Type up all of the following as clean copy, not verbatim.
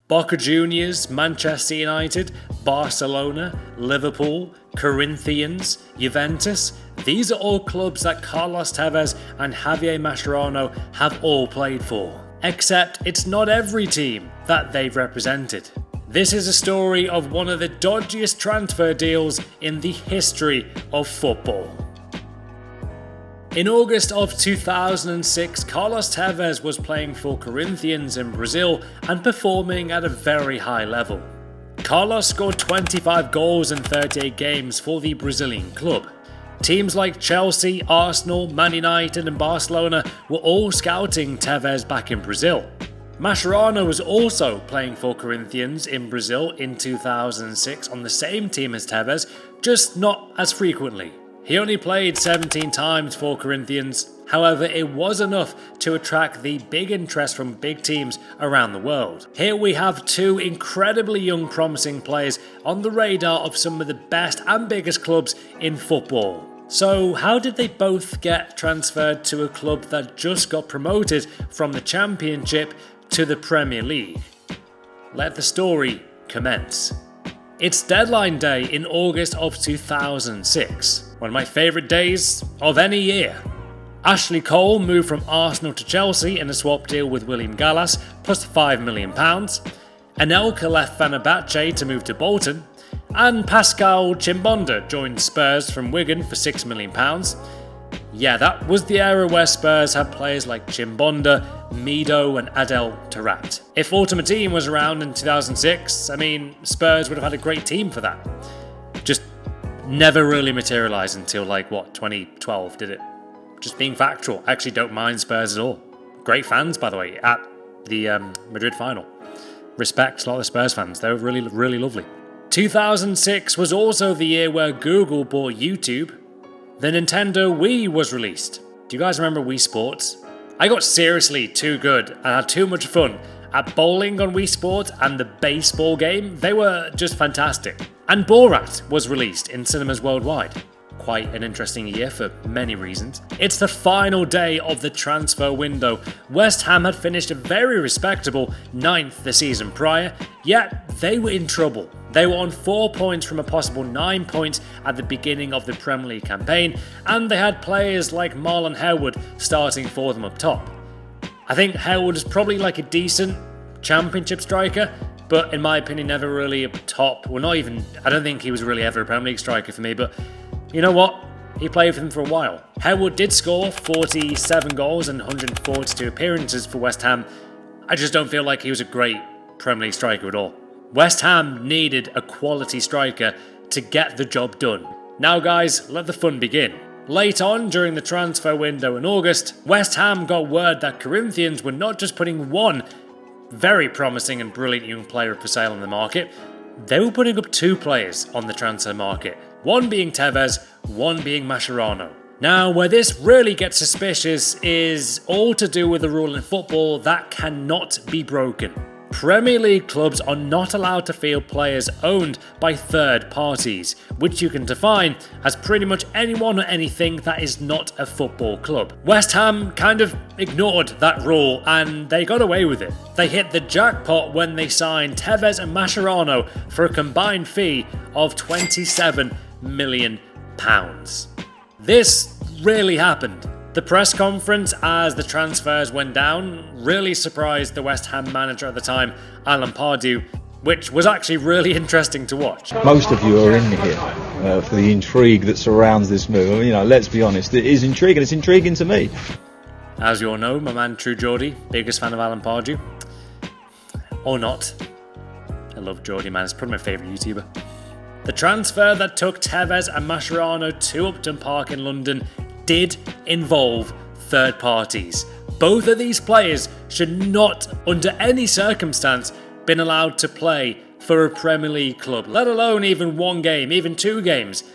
Boca Juniors, Manchester United, Barcelona, Liverpool, Corinthians, Juventus. These are all clubs that Carlos Tevez and Javier Mascherano have all played for. Except it's not every team that they've represented. This is a story of one of the dodgiest transfer deals in the history of football. In August of 2006, Carlos Tevez was playing for Corinthians in Brazil and performing at a very high level. Carlos scored 25 goals in 38 games for the Brazilian club. Teams like Chelsea, Arsenal, Man United and Barcelona were all scouting Tevez back in Brazil. Mascherano was also playing for Corinthians in Brazil in 2006 on the same team as Tevez, just not as frequently. He only played 17 times for Corinthians, however it was enough to attract the big interest from big teams around the world. Here we have two incredibly young promising players on the radar of some of the best and biggest clubs in football. So how did they both get transferred to a club that just got promoted from the Championship to the Premier League? Let the story commence. It's deadline day in August of 2006, one of my favourite days of any year. Ashley Cole moved from Arsenal to Chelsea in a swap deal with William Gallas plus £5 million. Anelka left Fenerbahce to move to Bolton, and Pascal Chimbonda joined Spurs from Wigan for £6 million. Yeah, that was the era where Spurs had players like Chimbonda, Mido and Adel Taarabt. If Ultimate Team was around in 2006, Spurs would have had a great team for that. Just never really materialised until 2012, did it? Just being factual, I actually don't mind Spurs at all. Great fans, by the way, at the Madrid final. Respect a lot of the Spurs fans, they were really, really lovely. 2006 was also the year where Google bought YouTube. The Nintendo Wii was released. Do you guys remember Wii Sports? I got seriously too good and had too much fun at bowling on Wii Sports and the baseball game. They were just fantastic. And Borat was released in cinemas worldwide. Quite an interesting year for many reasons. It's the final day of the transfer window. West Ham had finished a very respectable 9th the season prior, yet they were in trouble. They were on 4 points from a possible 9 points at the beginning of the Premier League campaign, and they had players like Marlon Harewood starting for them up top. I think Harewood is probably a decent championship striker, but in my opinion never really a top, I don't think he was really ever a Premier League striker for me, but you know what? He played with him for a while. Harewood did score 47 goals and 142 appearances for West Ham. I just don't feel like he was a great Premier League striker at all. West Ham needed a quality striker to get the job done. Now guys, let the fun begin. Late on during the transfer window in August, West Ham got word that Corinthians were not just putting one very promising and brilliant young player for sale on the market, they were putting up two players on the transfer market. One being Tevez, one being Mascherano. Now, where this really gets suspicious is all to do with a rule in football that cannot be broken. Premier League clubs are not allowed to field players owned by third parties, which you can define as pretty much anyone or anything that is not a football club. West Ham kind of ignored that rule and they got away with it. They hit the jackpot when they signed Tevez and Mascherano for a combined fee of £27 million. This really happened. The press conference as the transfers went down really surprised the West Ham manager at the time, Alan Pardew, which was actually really interesting to watch. Most of you are in here for the intrigue that surrounds this move. Let's be honest, it is intriguing. It's intriguing to me. As you all know, my man True Geordie, biggest fan of Alan Pardew. Or not. I love Geordie, man. It's probably my favourite YouTuber. The transfer that took Tevez and Mascherano to Upton Park in London did involve third parties. Both of these players should not, under any circumstance, been allowed to play for a Premier League club, let alone even one game, even two games.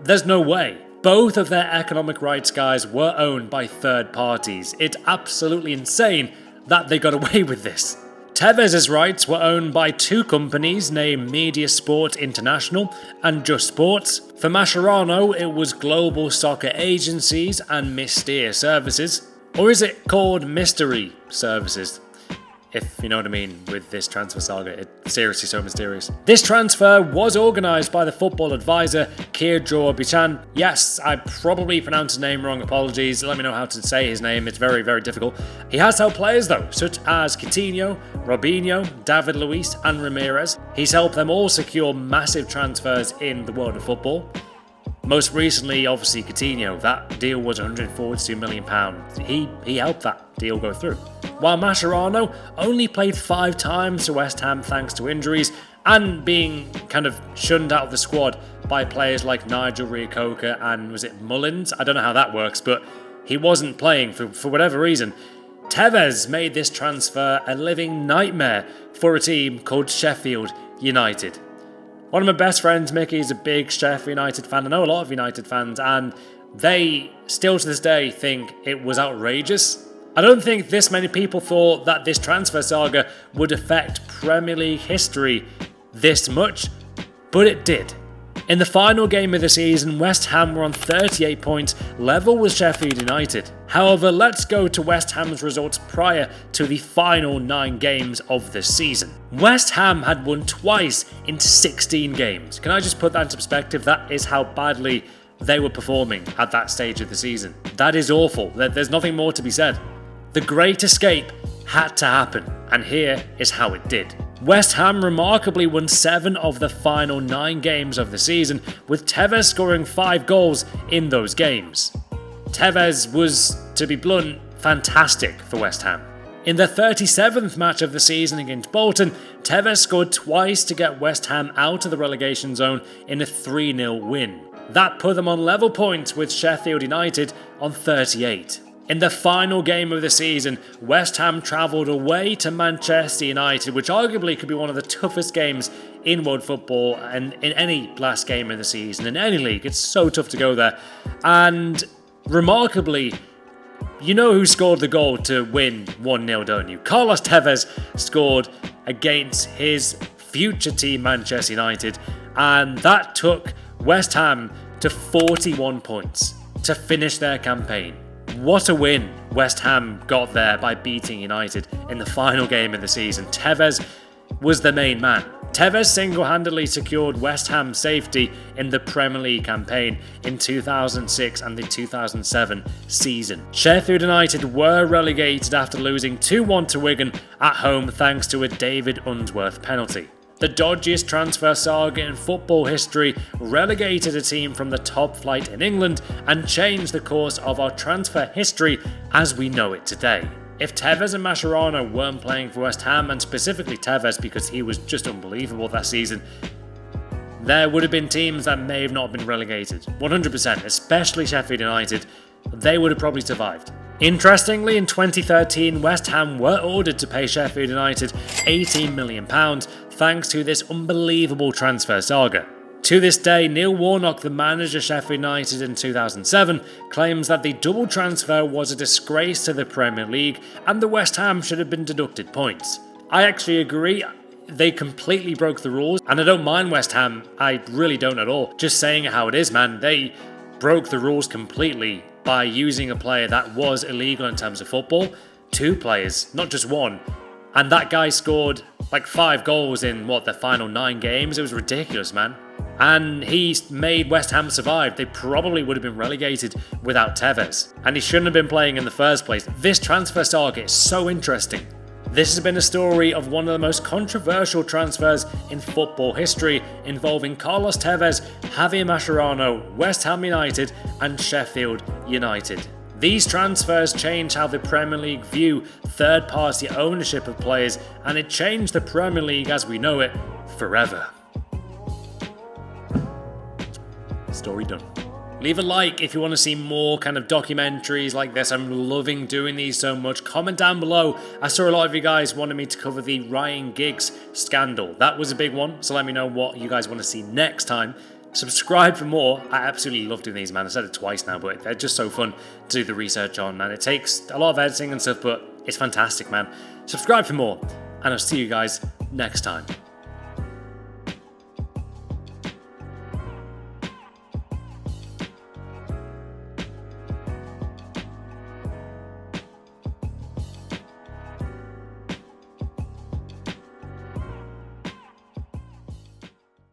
There's no way. Both of their economic rights guys were owned by third parties. It's absolutely insane that they got away with this. Tevez's rights were owned by two companies named Media Sport International and Just Sports. For Mascherano, it was Global Soccer Agencies and Mystere Services. Or is it called Mystery Services? if you know what I mean, with this transfer saga. It's seriously so mysterious. This transfer was organised by the football advisor, Kirjo Bichan. Yes, I probably pronounced his name wrong, apologies. Let me know how to say his name, it's very, very difficult. He has helped players though, such as Coutinho, Robinho, David Luiz and Ramirez. He's helped them all secure massive transfers in the world of football. Most recently, obviously, Coutinho. That deal was £142 million. He helped that deal go through. While Mascherano only played 5 times for West Ham thanks to injuries and being kind of shunned out of the squad by players like Nigel Reo-Coker and was it Mullins? I don't know how that works, but he wasn't playing for whatever reason. Tevez made this transfer a living nightmare for a team called Sheffield United. One of my best friends, Mickey, is a big Sheffield United fan. I know a lot of United fans, and they still to this day think it was outrageous. I don't think this many people thought that this transfer saga would affect Premier League history this much, but it did. In the final game of the season, West Ham were on 38 points, level with Sheffield United. However, let's go to West Ham's results prior to the final 9 games of the season. West Ham had won twice in 16 games. Can I just put that into perspective? That is how badly they were performing at that stage of the season. That is awful. There's nothing more to be said. The great escape had to happen, and here is how it did. West Ham remarkably won 7 of the final 9 games of the season, with Tevez scoring 5 goals in those games. Tevez was, to be blunt, fantastic for West Ham. In the 37th match of the season against Bolton, Tevez scored twice to get West Ham out of the relegation zone in a 3-0 win. That put them on level points with Sheffield United on 38. In the final game of the season, West Ham travelled away to Manchester United, which arguably could be one of the toughest games in world football and in any last game of the season, in any league. It's so tough to go there. And remarkably, you know who scored the goal to win 1-0, don't you? Carlos Tevez scored against his future team, Manchester United, and that took West Ham to 41 points to finish their campaign. What a win West Ham got there by beating United in the final game of the season. Tevez was the main man. Tevez single-handedly secured West Ham's safety in the Premier League campaign in 2006 and the 2007 season. Sheffield United were relegated after losing 2-1 to Wigan at home thanks to a David Unsworth penalty. The dodgiest transfer saga in football history relegated a team from the top flight in England and changed the course of our transfer history as we know it today. If Tevez and Mascherano weren't playing for West Ham, and specifically Tevez because he was just unbelievable that season, there would have been teams that may have not been relegated. 100%, especially Sheffield United, they would have probably survived. Interestingly, in 2013, West Ham were ordered to pay Sheffield United £18 million thanks to this unbelievable transfer saga. To this day, Neil Warnock, the manager of Sheffield United in 2007, claims that the double transfer was a disgrace to the Premier League and the West Ham should have been deducted points. I actually agree. They completely broke the rules, and I don't mind West Ham, I really don't at all. Just saying it how it is, man. They broke the rules completely by using a player that was illegal in terms of football. 2 players, not just 1. And that guy scored like 5 goals in, the final 9 games? It was ridiculous, man. And he made West Ham survive. They probably would have been relegated without Tevez. And he shouldn't have been playing in the first place. This transfer saga is so interesting. This has been a story of one of the most controversial transfers in football history, involving Carlos Tevez, Javier Mascherano, West Ham United and Sheffield United. These transfers changed how the Premier League view third-party ownership of players, and it changed the Premier League as we know it forever. Story done. Leave a like if you want to see more kind of documentaries like this. I'm loving doing these so much. Comment down below. I saw a lot of you guys wanted me to cover the Ryan Giggs scandal. That was a big one, so let me know what you guys want to see next time. Subscribe for more. I absolutely love doing these, man. I said it twice now, but they're just so fun to do the research on, and it takes a lot of editing and stuff, but it's fantastic, man. Subscribe for more, and I'll see you guys next time.